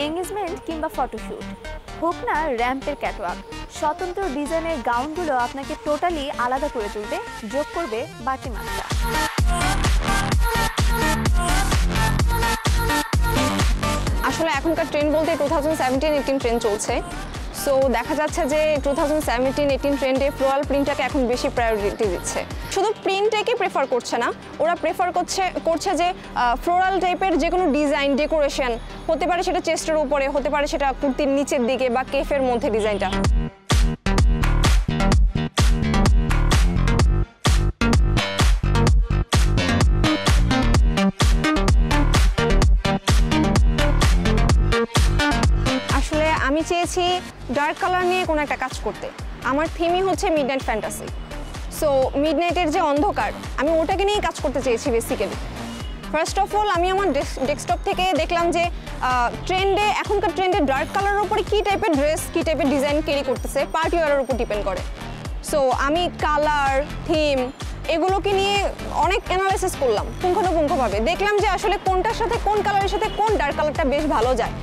Engagement কিংবা photoshoot হোক না র্যাম্পের ক্যাটওয়াক, স্বতন্ত্র ডিজাইনের গাউনগুলো আপনাকে টোটালি আলাদা করে তুলবে, যোগ করবে বাড়তি মাত্রা। আসলে এখনকার ট্রেন্ড বলতে 2017-18 ট্রেন্ড চলছে। সো দেখা যাচ্ছে যে 2017-18 ট্রেন্ডে ফ্লোরাল প্রিন্টটাকে এখন বেশি প্রায়োরিটি দিচ্ছে। শুধু প্রিন্টটাকে প্রেফার করছে না, ওরা প্রেফার করছে যে ফ্লোরাল টাইপের যে কোনো ডিজাইন ডেকোরেশন হতে পারে, সেটা চেস্টের উপরে হতে পারে, সেটা কুর্তির নিচের দিকে বা কেফের মধ্যে ডিজাইনটা। আমি চেয়েছি ডার্ক কালার নিয়ে কোনো একটা কাজ করতে। আমার থিমই হচ্ছে মিডনাইট ফ্যান্টাসি। সো মিডনাইটের যে অন্ধকার, আমি ওটাকে নিয়েই কাজ করতে চেয়েছি বেসিক্যালি। ফার্স্ট অফ অল আমি আমার ডেস্কটপ থেকে দেখলাম যে এখনকার ট্রেন্ডে ডার্ক কালারের উপরে কী টাইপের ড্রেস, কী টাইপের ডিজাইন ক্যারি করতেছে, পার্টি ওয়ারের উপর ডিপেন্ড করে। সো আমি কালার, থিম এগুলোকে নিয়ে অনেক অ্যানালাইসিস করলাম পুঙ্খানুপুঙ্খভাবে। দেখলাম যে আসলে কোনটার সাথে কোন কালারের সাথে কোন ডার্ক কালারটা বেশ ভালো যায়।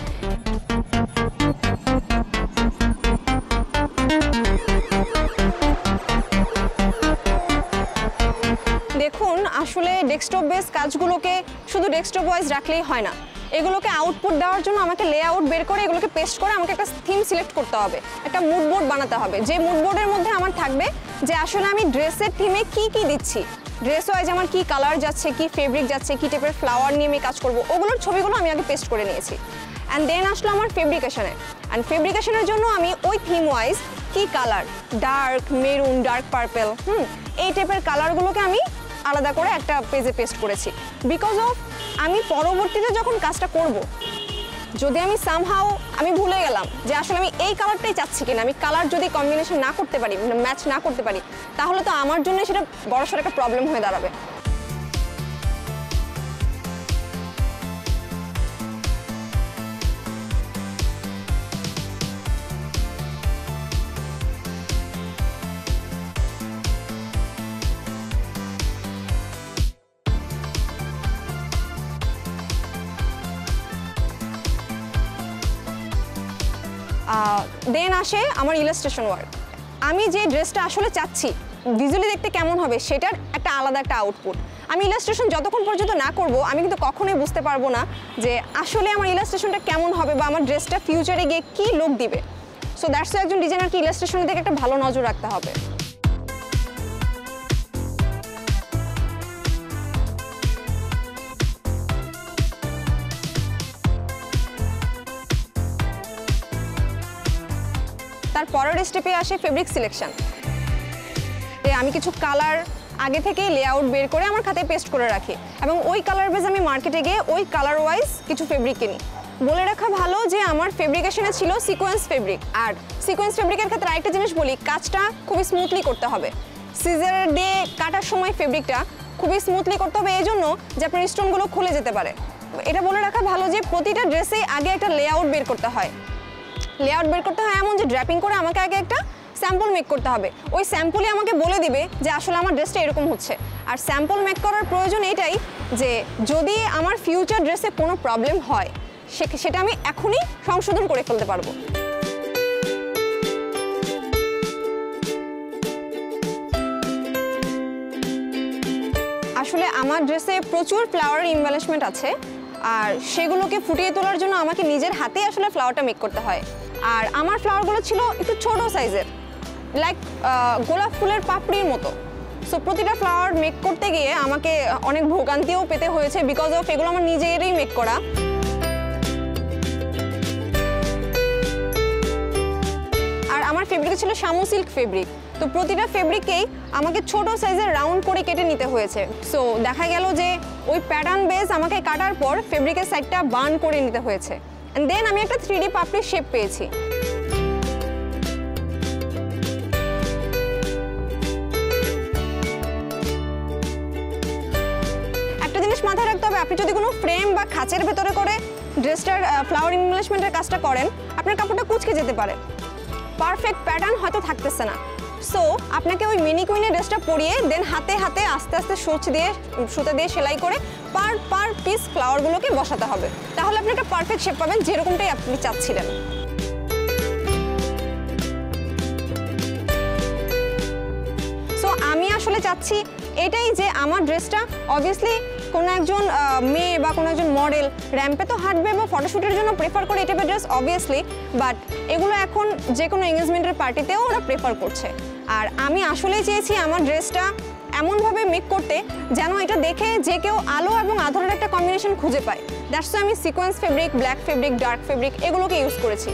দেখুন, আসলে ডেস্কটপ বেস কাজগুলোকে শুধু ডেস্কটপ ওয়াইজ রাখলেই হয় না, এগুলোকে আউটপুট দেওয়ার জন্য আমাকে লেআউট বের করে এগুলোকে পেস্ট করে আমাকে একটা থিম সিলেক্ট করতে হবে, একটা মুড বোর্ড বানাতে হবে। যে মুড বোর্ডের মধ্যে আমার থাকবে যে আসলে আমি ড্রেসের থিমে কি কি দিচ্ছি, ড্রেস ওয়াইজ আমার কি কালার যাচ্ছে, কি ফেব্রিক যাচ্ছে, কি টাইপের ফ্লাওয়ার নিয়ে আমি কাজ করবো, ওগুলোর ছবিগুলো আমি আগে পেস্ট করে নিয়েছি। অ্যান্ড দেন আসলো আমার ফেব্রিকেশনে। অ্যান্ড ফেব্রিকেশনের জন্য আমি ওই থিম ওয়াইজ কি colour, dark maroon, dark purple, এই টাইপের কালারগুলোকে আমি আলাদা করে একটা পেজে পেস্ট করেছি। বিকজ অফ আমি পরবর্তীতে যখন কাজটা করব, যদি আমি সামহাও আমি ভুলে গেলাম যে আসলে আমি এই কালারটাই চাচ্ছি কিনা, আমি কালার যদি কম্বিনেশন না করতে পারি, ম্যাচ না করতে পারি, তাহলে তো আমার জন্য সেটা বড়সড় একটা প্রবলেম হয়ে দাঁড়াবে। দেন আসে আমার ইলাস্ট্রেশন ওয়ার্ক। আমি যে ড্রেসটা আসলে চাচ্ছি ভিজুয়ালি দেখতে কেমন হবে, সেটার একটা আলাদা একটা আউটপুট। আমি ইলাস্ট্রেশন যতক্ষণ পর্যন্ত না করব, আমি কিন্তু কখনোই বুঝতে পারবো না যে আসলে আমার ইলাস্ট্রেশনটা কেমন হবে বা আমার ড্রেসটা ফিউচারে গিয়ে কী লুক দিবে। সো দ্যাটস ওয়াই একজন ডিজাইনারকে ইলাস্ট্রেশনের দিকে একটা ভালো নজর রাখতে হবে। তার পরের স্টেপে আসে ফেব্রিক সিলেকশন। আমি কিছু কালার আগে থেকেই লেআউট বের করে আমার খাতায় পেস্ট করে রাখি এবং ওই কালার বেজ আমি মার্কেটে গিয়ে ওই কালার ওয়াইজ কিছু ফেব্রিক কিনি। বলে রাখা ভালো যে আমার ফেব্রিকেশনে ছিল সিকোয়েন্স ফেব্রিক। আর সিকোয়েন্স ফেব্রিকের ক্ষেত্রে আরেকটা জিনিস বলি, কাজটা খুবই স্মুথলি করতে হবে। সিজার দিয়ে কাটার সময় ফেব্রিকটা খুবই স্মুথলি করতে হবে, এই জন্য যে আপনার স্টোনগুলো খুলে যেতে পারে। এটা বলে রাখা ভালো যে প্রতিটা ড্রেসেই আগে একটা লেআউট বের করতে হয়। লেআউট বের করতে হয় এমন যে ড্র্যাপিং করে আমাকে আগে একটা স্যাম্পল মেক করতে হবে। ওই স্যাম্পলই আমাকে বলে দিবে যে আসলে আমার ড্রেসটা এরকম হচ্ছে। আর স্যাম্পল মেক করার প্রয়োজন এটাই যে যদি আমার ফিউচার ড্রেসে কোনো প্রবলেম হয়, সেটা আমি এখনই সংশোধন করে ফেলতে পারবো। আসলে আমার ড্রেসে প্রচুর ফ্লাওয়ার ইমব্যালেন্সমেন্ট আছে, আর সেগুলোকে ফুটিয়ে তোলার জন্য আমাকে নিজের হাতেই আসলে ফ্লাওয়ারটা মেক করতে হয়। আর আমার ফ্লাওয়ারগুলো ছিল একটু ছোট সাইজের, লাইক গোলাপ ফুলের পাপড়ির মতো। সো প্রতিটা ফ্লাওয়ার মেক করতে গিয়ে আমাকে অনেক ভোগান্তিও পেতে হয়েছে, বিকজ অফ এগুলো আমার নিজেরই মেক করা। আর আমার ফেব্রিক ছিল শামু সিল্ক ফেব্রিক। তো প্রতিটা ফেব্রিকেই আমাকে ছোট সাইজের রাউন্ড করে কেটে নিতে হয়েছে। সো দেখা গেল যে ওই প্যাটার্ন বেস আমাকে কাটার পর ফেব্রিকের সাইডটা বার্ন করে নিতে হয়েছে। অ্যান্ড দেন আমি একটা 3D পাপড়ির শেপ পেয়েছি। একটা জিনিস মাথায় রাখতে হবে, আপনি যদি কোনো ফ্রেম বা খাঁচের ভেতরে করে ড্রেসটার ফ্লাওয়ার ইমব্যালেন্সমেন্টের কাজটা করেন, আপনার কাপড়টা কুঁচকে যেতে পারে, পারফেক্ট প্যাটার্ন হয়তো থাকতেছে না। সো আপনাকে ওই মিনি কুইনের ড্রেসটা পরিয়ে দেন হাতে হাতে আস্তে আস্তে সুতা দিয়ে সেলাই করে পার পিস ফ্লাওয়ারগুলোকে বসাতে হবে, তাহলে আপনি একটা পারফেক্ট শেপ পাবেন যেরকমটাই আপনি চাচ্ছিলেন। সো আমি আসলে চাচ্ছি এটাই যে আমার ড্রেসটা অবভিয়াসলি কোনো একজন মেয়ে বা কোনো একজন মডেল র্যাম্পে তো হাঁটবে বা ফটোশ্যুটের জন্য প্রেফার করে এই টাইপের ড্রেস অবভিয়াসলি, বাট এগুলো এখন যে কোনো এঙ্গেজমেন্টের পার্টিতেও ওরা প্রেফার করছে। আর আমি আসলেই চেয়েছি আমার ড্রেসটা এমনভাবে মেক করতে যেন এটা দেখে যে কেউ আলো এবং আঁধারের একটা কম্বিনেশন খুঁজে পায়। দ্যাটস আমি sequence fabric, black fabric, dark fabric এগুলোকে ইউজ করেছি।